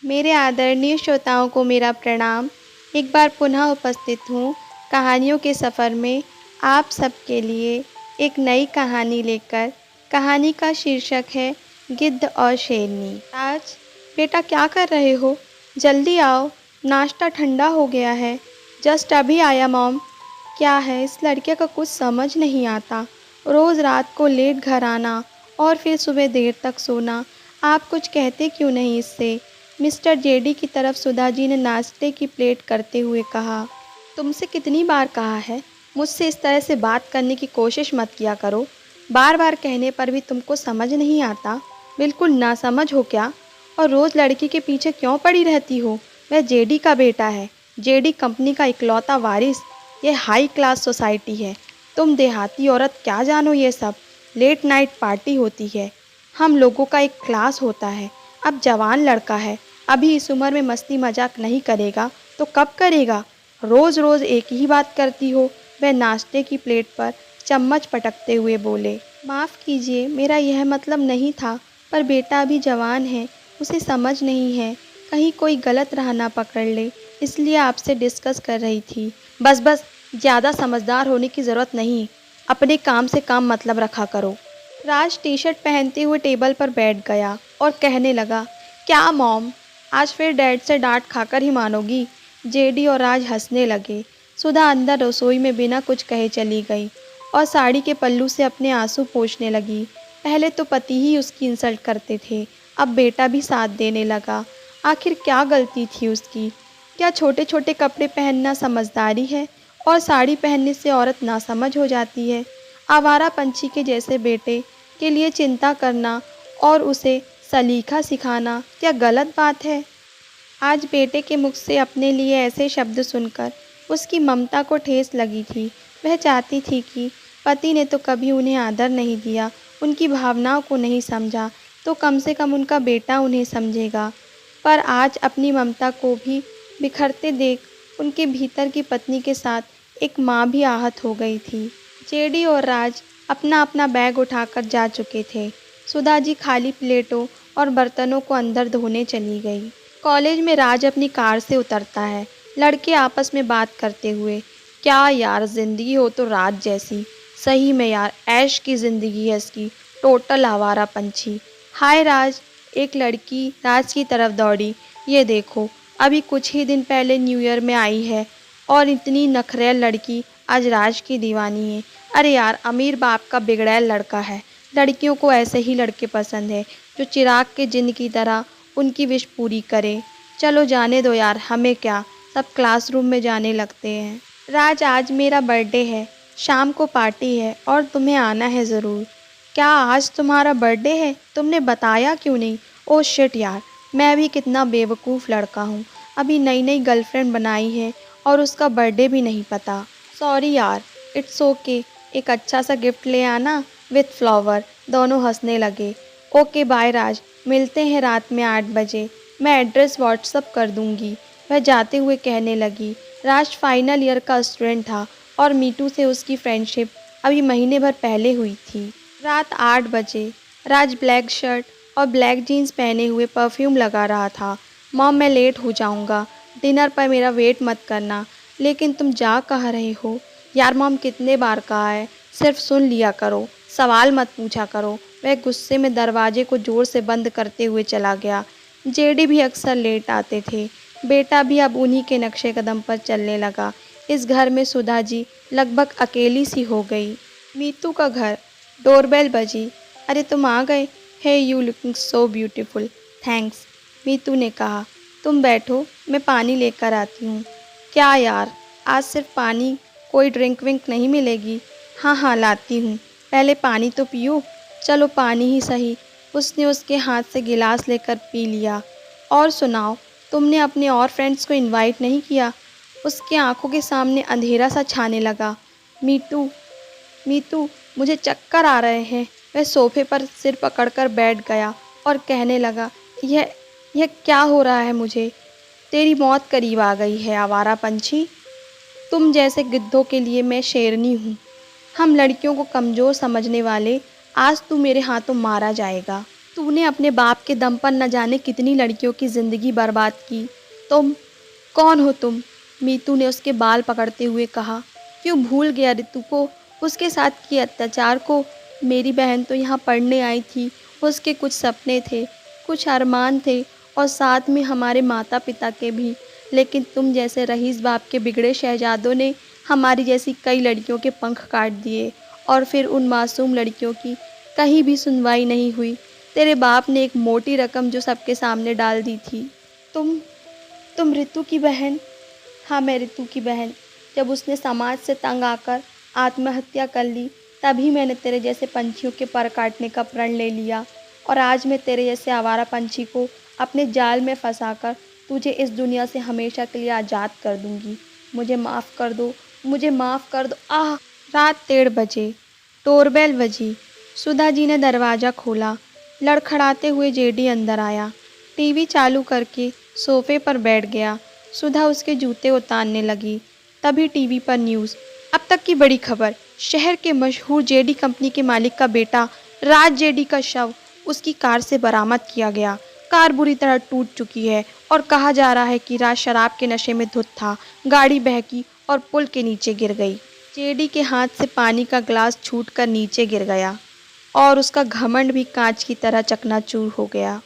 मेरे आदरणीय श्रोताओं को मेरा प्रणाम। एक बार पुनः उपस्थित हूँ कहानियों के सफ़र में आप सबके लिए एक नई कहानी लेकर। कहानी का शीर्षक है गिद्ध और शेरनी। आज बेटा क्या कर रहे हो? जल्दी आओ, नाश्ता ठंडा हो गया है। जस्ट अभी आया मॉम। क्या है, इस लड़के का कुछ समझ नहीं आता। रोज़ रात को लेट घर आना और फिर सुबह देर तक सोना। आप कुछ कहते क्यों नहीं इससे? मिस्टर जेडी की तरफ सुधा जी ने नाश्ते की प्लेट करते हुए कहा। तुमसे कितनी बार कहा है, मुझसे इस तरह से बात करने की कोशिश मत किया करो। बार बार कहने पर भी तुमको समझ नहीं आता। बिल्कुल नासमझ हो क्या? और रोज़ लड़की के पीछे क्यों पड़ी रहती हो? वह जेडी का बेटा है, जेडी कंपनी का इकलौता वारिस। ये हाई क्लास सोसाइटी है। तुम देहाती औरत क्या जानो ये सब। लेट नाइट पार्टी होती है, हम लोगों का एक क्लास होता है। अब जवान लड़का है, अभी इस उम्र में मस्ती मजाक नहीं करेगा तो कब करेगा? रोज़ रोज़ एक ही बात करती हो। वह नाश्ते की प्लेट पर चम्मच पटकते हुए बोले। माफ़ कीजिए, मेरा यह मतलब नहीं था, पर बेटा अभी जवान है, उसे समझ नहीं है, कहीं कोई गलत राह ना पकड़ ले, इसलिए आपसे डिस्कस कर रही थी। बस बस, ज़्यादा समझदार होने की ज़रूरत नहीं, अपने काम से काम मतलब रखा करो। राज टी शर्ट पहनते हुए टेबल पर बैठ गया और कहने लगा, क्या मॉम, आज फिर डैड से डांट खाकर ही मानोगी? जेडी और राज हंसने लगे। सुधा अंदर रसोई में बिना कुछ कहे चली गई और साड़ी के पल्लू से अपने आंसू पोंछने लगी। पहले तो पति ही उसकी इंसल्ट करते थे, अब बेटा भी साथ देने लगा। आखिर क्या गलती थी उसकी? क्या छोटे छोटे कपड़े पहनना समझदारी है और साड़ी पहनने से औरत नासमझ हो जाती है? आवारा पंछी के जैसे बेटे के लिए चिंता करना और उसे सलीका सिखाना क्या गलत बात है? आज बेटे के मुख से अपने लिए ऐसे शब्द सुनकर उसकी ममता को ठेस लगी थी। वह चाहती थी कि पति ने तो कभी उन्हें आदर नहीं दिया, उनकी भावनाओं को नहीं समझा, तो कम से कम उनका बेटा उन्हें समझेगा। पर आज अपनी ममता को भी बिखरते देख उनके भीतर की पत्नी के साथ एक माँ भी आहत हो गई थी। जेडी और राज अपना अपना बैग उठाकर जा चुके थे। सुधा जी खाली प्लेटों और बर्तनों को अंदर धोने चली गई। कॉलेज में राज अपनी कार से उतरता है, लड़के आपस में बात करते हुए। क्या यार, ज़िंदगी हो तो राज जैसी। सही में यार, ऐश की ज़िंदगी है इसकी, टोटल आवारा पंछी। हाय राज, एक लड़की राज की तरफ दौड़ी। ये देखो, अभी कुछ ही दिन पहले न्यू ईयर में आई है और इतनी नखरेल लड़की आज राज की दीवानी है। अरे यार, अमीर बाप का बिगड़ैल लड़का है। लड़कियों को ऐसे ही लड़के पसंद है जो चिराग के जिन्न की तरह उनकी विश पूरी करे। चलो जाने दो यार, हमें क्या, सब क्लासरूम में जाने लगते हैं। राज, आज मेरा बर्थडे है, शाम को पार्टी है और तुम्हें आना है ज़रूर। क्या आज तुम्हारा बर्थडे है? तुमने बताया क्यों नहीं? ओह शिट यार, मैं भी कितना बेवकूफ़ लड़का हूँ। अभी नई नई गर्लफ्रेंड बनाई है और उसका बर्थडे भी नहीं पता। सॉरी यार, इट्स ओके, एक अच्छा सा गिफ्ट ले आना विथ फ्लावर। दोनों हंसने लगे। ओके बाय राज, मिलते हैं रात में 8 बजे। मैं एड्रेस व्हाट्सअप कर दूंगी, वह जाते हुए कहने लगी। राज फाइनल ईयर का स्टूडेंट था और मीटू से उसकी फ्रेंडशिप अभी महीने भर पहले हुई थी। रात 8 बजे राज ब्लैक शर्ट और ब्लैक जीन्स पहने हुए परफ्यूम लगा रहा था। मॉम, मैं लेट हो जाऊंगा, डिनर पर मेरा वेट मत करना। लेकिन तुम जा कहाँ रहे हो? यार मॉम, कितने बार कहा है, सिर्फ सुन लिया करो, सवाल मत पूछा करो। वह गुस्से में दरवाजे को ज़ोर से बंद करते हुए चला गया। जेडी भी अक्सर लेट आते थे। बेटा भी अब उन्हीं के नक्शे कदम पर चलने लगा। इस घर में सुधा जी लगभग अकेली सी हो गई। मीतू का घर, डोरबेल बजी। अरे तुम आ गए। Hey you looking so beautiful. Thanks, Meetu ने कहा। तुम बैठो, मैं पानी लेकर आती हूँ। क्या यार, आज सिर्फ पानी, कोई ड्रिंक विंक नहीं मिलेगी? हाँ हाँ, लाती हूँ, पहले पानी तो पियो। चलो पानी ही सही। उसने उसके हाथ से गिलास लेकर पी लिया। और सुनाओ, तुमने अपने और फ्रेंड्स को इनवाइट नहीं किया? उसके आंखों के सामने अंधेरा सा छाने लगा। मीतू, मीतू, मुझे चक्कर आ रहे हैं। वह सोफे पर सिर पकड़कर बैठ गया और कहने लगा, यह क्या हो रहा है मुझे? तेरी मौत करीब आ गई है आवारा पंछी। तुम जैसे गिद्धों के लिए मैं शेरनी हूँ। हम लड़कियों को कमज़ोर समझने वाले, आज तू मेरे हाथों मारा जाएगा। तूने अपने बाप के दम पर न जाने कितनी लड़कियों की ज़िंदगी बर्बाद की। तुम कौन हो तुम? मीतू ने उसके बाल पकड़ते हुए कहा। क्यों भूल गया ऋतु को, उसके साथ किए अत्याचार को? मेरी बहन तो यहाँ पढ़ने आई थी, उसके कुछ सपने थे, कुछ अरमान थे और साथ में हमारे माता पिता के भी। लेकिन तुम जैसे रईस बाप के बिगड़े शहजादों ने हमारी जैसी कई लड़कियों के पंख काट दिए और फिर उन मासूम लड़कियों की कहीं भी सुनवाई नहीं हुई। तेरे बाप ने एक मोटी रकम जो सबके सामने डाल दी थी। तुम तुम ऋतु की बहन? हाँ, मैं ऋतु की बहन। जब उसने समाज से तंग आकर आत्महत्या कर ली, तभी मैंने तेरे जैसे पंछियों के पर काटने का प्रण ले लिया और आज मैं तेरे जैसे आवारा पंछी को अपने जाल में फंसाकर तुझे इस दुनिया से हमेशा के लिए आज़ाद कर दूंगी। मुझे माफ़ कर दो, मुझे माफ़ कर दो। आह! रात 1:30 बजे डोरबेल बजी। सुधा जी ने दरवाज़ा खोला। लड़खड़ाते हुए जेडी अंदर आया। टीवी चालू करके सोफे पर बैठ गया। सुधा उसके जूते उतारने लगी। तभी टीवी पर न्यूज़। अब तक की बड़ी खबर, शहर के मशहूर जेडी कंपनी के मालिक का बेटा राज जेडी का शव उसकी कार से बरामद किया गया। कार बुरी तरह टूट चुकी है और कहा जा रहा है कि राज शराब के नशे में धुत था। गाड़ी बहकी और पुल के नीचे गिर गई। जेडी के हाथ से पानी का ग्लास छूटकर नीचे गिर गया और उसका घमंड भी कांच की तरह चकनाचूर हो गया।